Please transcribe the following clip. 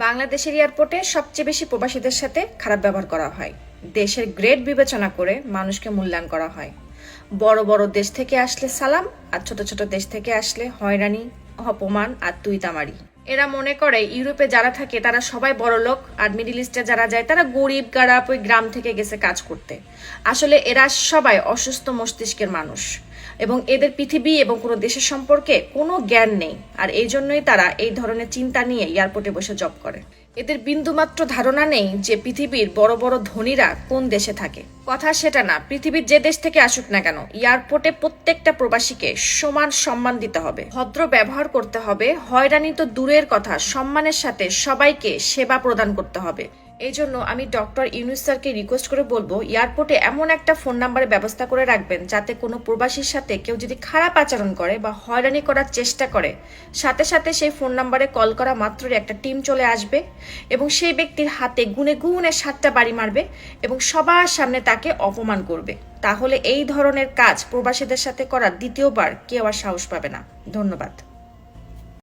বাংলাদেশের এয়ারপোর্টে সবচেয়ে বেশি প্রবাসীদের সাথে খারাপ ব্যবহার করা হয়। দেশের গ্রেড বিবেচনা করে মানুষকে মূল্যায়ন করা হয়। বড় বড় দেশ থেকে আসলে সালাম, আর ছোট ছোট দেশ থেকে আসলে হয়রানি, অপমান আর তুই তামারি। এরা মনে করে ইউরোপে যারা থাকে তারা সবাই বড় লোক, আর মিডিল ইস্টে যারা যায় তারা গরিব গারাপ ওই গ্রাম থেকে গেছে কাজ করতে। আসলে এরা সবাই অসুস্থ মস্তিষ্কের মানুষ এবং এদের পৃথিবী এবং কোনো দেশের সম্পর্কে কোনো জ্ঞান নেই। আর এই জন্যই তারা এই ধরনের চিন্তা নিয়ে এয়ারপোর্টে বসে জব করে। এদের বিন্দুমাত্র ধারণা নেই যে পৃথিবীর বড় বড় ধনীরা কোন দেশে থাকে। কথা সেটা না, পৃথিবীর যে দেশ থেকে আসুক না কেন, এয়ারপোর্টে প্রত্যেকটা প্রবাসীকে সমান সম্মান দিতে হবে, ভদ্র ব্যবহার করতে হবে, হয়রানি তো দূরের কথা, সম্মানের সাথে সবাইকে সেবা প্রদান করতে হবে। এই জন্য আমি ডক্টর ইউনূস স্যারকে রিকোয়েস্ট করে বলবো, এয়ারপোর্টে এমন একটা ফোন নাম্বারের ব্যবস্থা করে রাখবেন যাতে কোনো প্রবাসীর সাথে কেউ যদি খারাপ আচরণ করে বা হয়রানি করার চেষ্টা করে, সাথে সাথে সেই ফোন নাম্বারে কল করা মাত্রই একটা টিম চলে আসবে এবং সেই ব্যক্তির হাতে গুনে গুনে 7টা বাড়ি মারবে এবং সবার সামনে তাকে অপমান করবে। তাহলে এই ধরনের কাজ প্রবাসীদের সাথে করার দ্বিতীয়বার কেউ আর সাহস পাবে না। ধন্যবাদ।